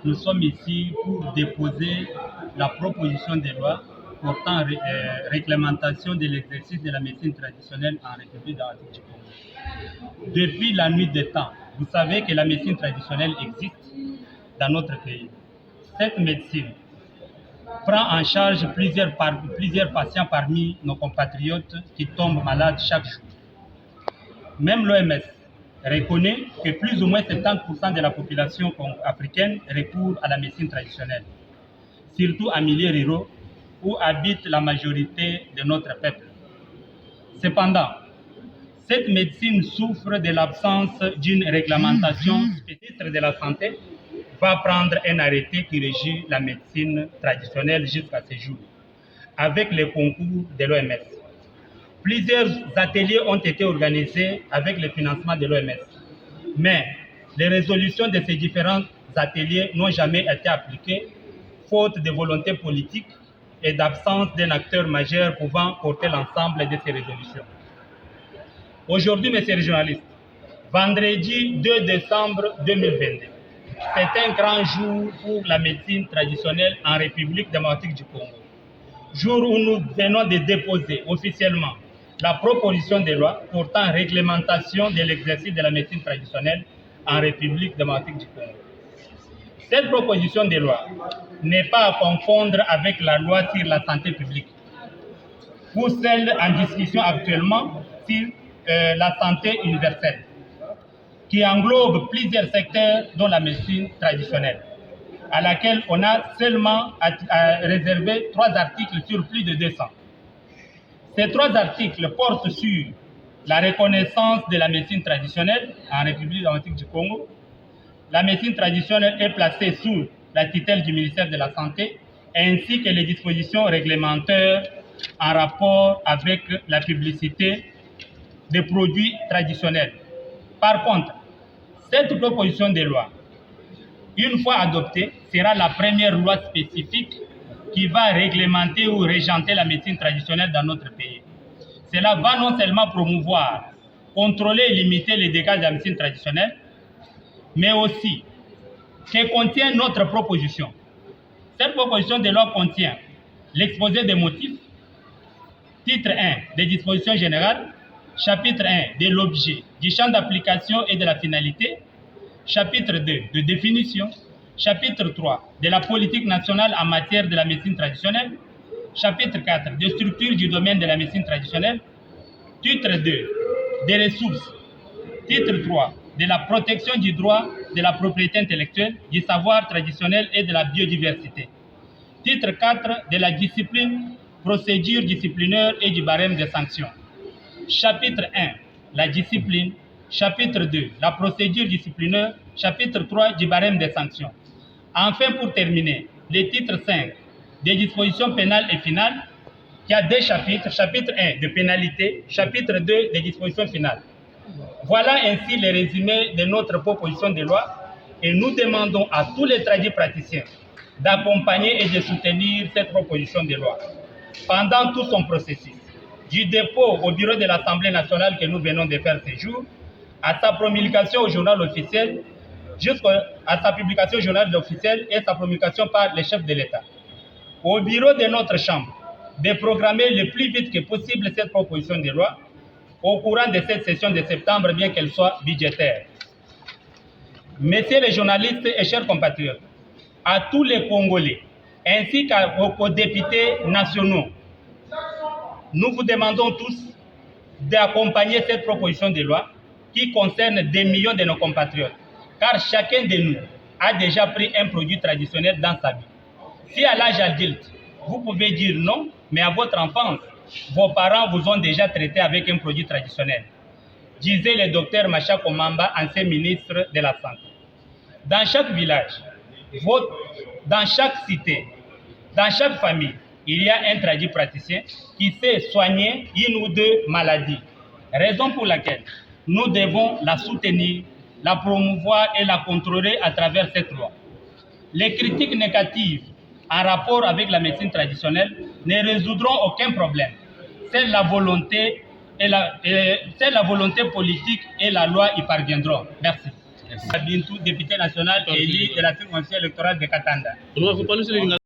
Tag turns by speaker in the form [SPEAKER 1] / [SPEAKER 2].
[SPEAKER 1] Nous sommes ici pour déposer la proposition de loi portant réglementation de l'exercice de la médecine traditionnelle en République démocratique du Congo. Depuis la nuit des temps, vous savez que la médecine traditionnelle existe dans notre pays. Cette médecine prend en charge plusieurs patients parmi nos compatriotes qui tombent malades chaque jour. Même l'OMS reconnaît que plus ou moins 70% de la population africaine recourt à la médecine traditionnelle, surtout en milieu rural où habite la majorité de notre peuple. Cependant, cette médecine souffre de l'absence d'une réglementation. Le ministre de la Santé va prendre un arrêté qui régit la médecine traditionnelle jusqu'à ce jour, avec le concours de l'OMS. Plusieurs ateliers ont été organisés avec le financement de l'OMS, mais les résolutions de ces différents ateliers n'ont jamais été appliquées, faute de volonté politique et d'absence d'un acteur majeur pouvant porter l'ensemble de ces résolutions. Aujourd'hui, messieurs les journalistes, vendredi 2 décembre 2022, c'est un grand jour pour la médecine traditionnelle en République démocratique du Congo. Jour où nous venons de déposer officiellement la proposition de loi portant réglementation de l'exercice de la médecine traditionnelle en République démocratique du Congo. Cette proposition de loi n'est pas à confondre avec la loi sur la santé publique ou celle en discussion actuellement sur la santé universelle, qui englobe plusieurs secteurs dont la médecine traditionnelle, à laquelle on a seulement réservé 3 articles sur plus de 200. Ces 3 articles portent sur la reconnaissance de la médecine traditionnelle en République démocratique du Congo. La médecine traditionnelle est placée sous la tutelle du ministère de la Santé, ainsi que les dispositions réglementaires en rapport avec la publicité des produits traditionnels. Par contre, cette proposition de loi, une fois adoptée, sera la première loi spécifique qui va réglementer ou régenter la médecine traditionnelle dans notre pays. Cela va non seulement promouvoir, contrôler et limiter les dégâts de la médecine traditionnelle, mais aussi que contient notre proposition. Cette proposition de loi contient l'exposé des motifs, titre 1 des dispositions générales, chapitre 1 de l'objet, du champ d'application et de la finalité, chapitre 2 de définition, chapitre 3 de la politique nationale en matière de la médecine traditionnelle, chapitre 4 de structure du domaine de la médecine traditionnelle, titre 2 des ressources, titre 3 de la protection du droit de la propriété intellectuelle, du savoir traditionnel et de la biodiversité, titre 4 de la discipline, procédure disciplinaire et du barème des sanctions, chapitre 1 la discipline, chapitre 2 la procédure disciplinaire, chapitre 3 du barème des sanctions. Enfin, pour terminer, le titre 5 des dispositions pénales et finales, qui a 2 chapitres, chapitre 1 de pénalité, chapitre 2 des dispositions finales. Voilà ainsi le résumé de notre proposition de loi et nous demandons à tous les praticiens d'accompagner et de soutenir cette proposition de loi pendant tout son processus, du dépôt au bureau de l'Assemblée nationale que nous venons de faire ce jour, à sa promulgation au journal officiel, jusqu'à sa publication au journal officiel et sa promulgation par les chefs de l'État. Au bureau de notre Chambre, de programmer le plus vite que possible cette proposition de loi au courant de cette session de septembre, bien qu'elle soit budgétaire. Messieurs les journalistes et chers compatriotes, à tous les Congolais, ainsi qu'aux députés nationaux, nous vous demandons tous d'accompagner cette proposition de loi qui concerne des millions de nos compatriotes, car chacun de nous a déjà pris un produit traditionnel dans sa vie. Si à l'âge adulte, vous pouvez dire non, mais à votre enfance, vos parents vous ont déjà traité avec un produit traditionnel, disait le docteur Macha Komamba, ancien ministre de la Santé. Dans chaque village, dans chaque cité, dans chaque famille, il y a un praticien qui sait soigner 1 ou 2 maladies. Raison pour laquelle nous devons la soutenir, la promouvoir et la contrôler à travers cette loi. Les critiques négatives en rapport avec la médecine traditionnelle ne résoudront aucun problème. C'est la volonté politique et la loi y parviendront. Merci. Bintou, député national élu de la circonscription électorale de Katanda.